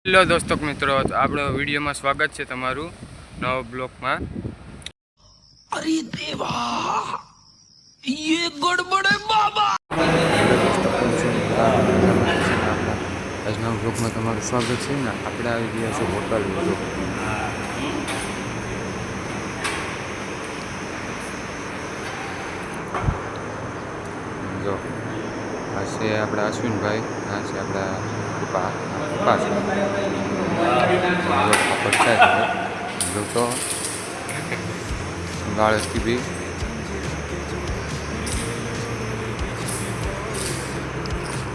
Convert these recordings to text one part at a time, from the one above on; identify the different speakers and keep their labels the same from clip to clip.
Speaker 1: Hello દોસ્તો મિત્રો, આપણો વિડીયોમાં સ્વાગત છે તમારું નવા બ્લોગમાં.
Speaker 2: અરે દેવા, ये गड़बड़ है बाबा.
Speaker 1: આજના બ્લોગમાં તમારું સ્વાગત છે ને. આપણે આવી ગયા છે હોટલ જો આ છે આપણા અશ્વિનભાઈ, આ છે આપણા પપ્પા છે તો ગાળસથી બી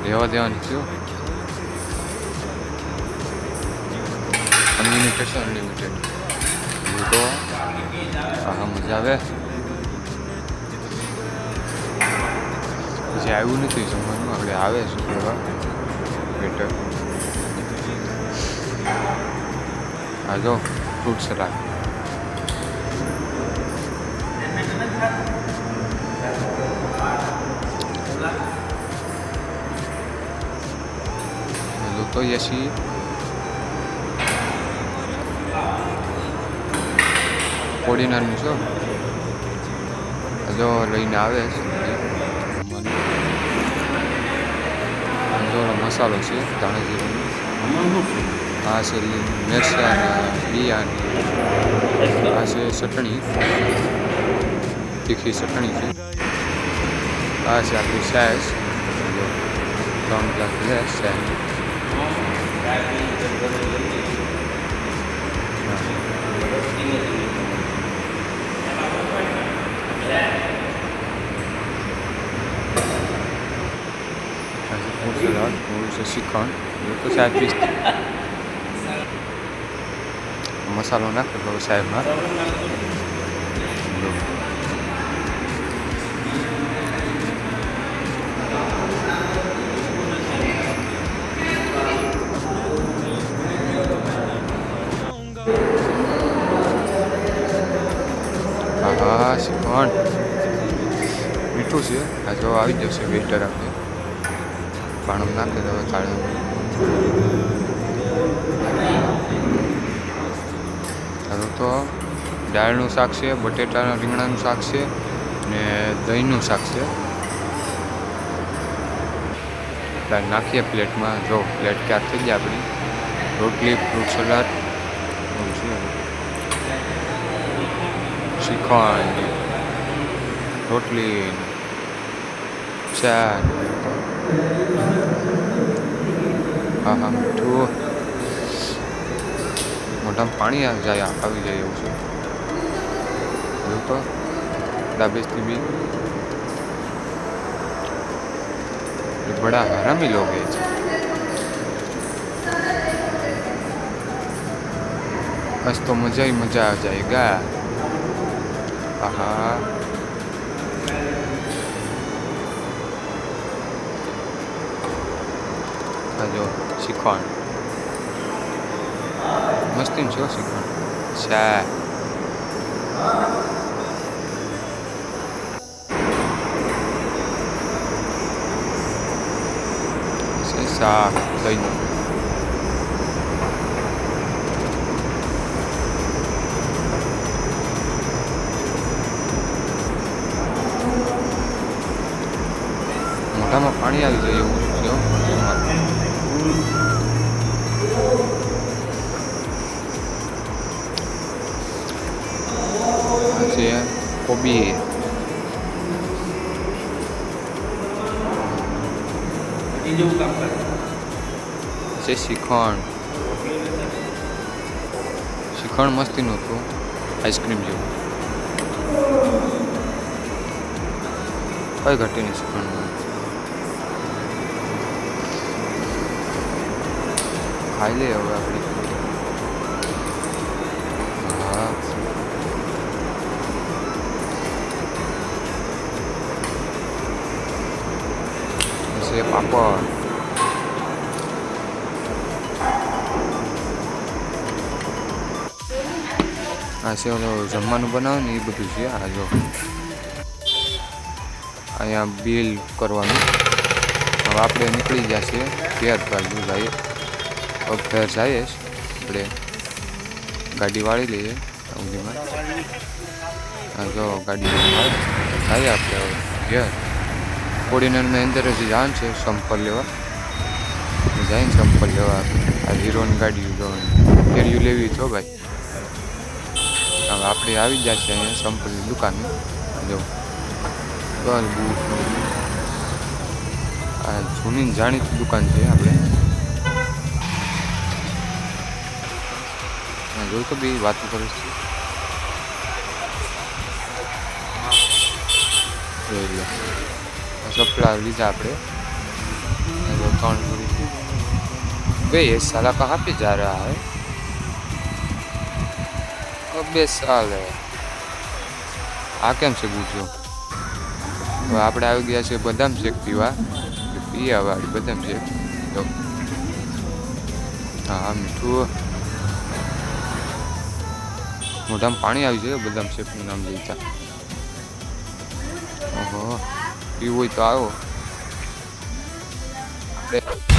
Speaker 1: રહેવા દેવાની છું. અનલિમિટેડ છે, અનલિમિટેડ તો હા મજા આવે. પછી આવ્યું નથી જમવાનું, આપણે આવે છે થોડા બેટર. આ જો ફ્રૂટ સલાડ, તો યશી કોડીનારનું છો જો લઈને આવે છે. મસાલો છે ધાણા જીરું, આ છે મિરચા બિયાની, આ છે ચટણી, તીખી ચટણી છે. આ છે આપણી size 3 glass less size. Salad છે શ્રીખંડ, તો સાહેબ મસાલો નાખે તો સાહેબમાં હા શ્રીખંડ મીઠું છે. આ જો આવી જશે વેટર આપણે પાણી નાખી દો થાળી. તો દાળનું શાક છે, બટેટાના રીંગણાનું શાક છે ને દહીંનું શાક છે. નાખીએ પ્લેટમાં. જો પ્લેટ ક્યાંક થઈ જાય આપણી. રોટલી, ફ્રૂટ સલાડ, શ્રીખંડ, રોટલી, ચા. હા હા મીઠું મોઢામાં પાણી આવી જાય એવું છે. એવું તો ડાબેસથી બી બડા હરામી લોગ है. बस तो मजा ही मजा आ जाएगा. हाँ जो श्रीखंड મસ્તી છે શ્રીખંડ. ચા શાક દહીં. મોઢામાં પાણી આવી જાય એવું છે. કોબી છે, શ્રીખંડ મસ્તીનું હતું, આઈસ્ક્રીમ જેવું. કઈ ઘટી નહીં શ્રીખંડમાં. ખાઈ લે હવે આપણે. હા છે પાપડ. આ છે જમવાનું બનાવે ને એ બધું છે. આ જો અહીંયા બિલ કરવાનું. હવે આપણે નીકળી ગયા છીએ ઘેર બાજુ ભાઈ. ઘર જઈએ આપણે ગાડી વાળી લઈએ ઊંઘીમાં. હા જો ગાડી જઈએ આપણે હવે ઘેર. કોડીનારની અંદર જ જાન છે સંપલ લેવા. જઈને સંપલ લેવા આ હીરોની ગાડી ફેરિયું લેવી છો ભાઈ. હવે આપણે આવી જ જશે અહીંયા સંપલની દુકાને. જો બસ બૂટ આ જૂની જાણીતી દુકાન છે આપણે. જોઈ તો બી વાતો કરે છે. જોઈ લો સપડા લીધા આપણે. बे ये साला कहाँ पे जा रहा है? अबे साले આ કેમ છે પૂછો. હવે આપણે આવી ગયા છે બદામ શેક પીવા. પીવા વાળી બદામ શેક. જો હા મીઠું મોઢામાં પાણી આવી જાય બદામ શેકનું નામ લેતા. ઓહો પીવું હોય તો આવો. આપણે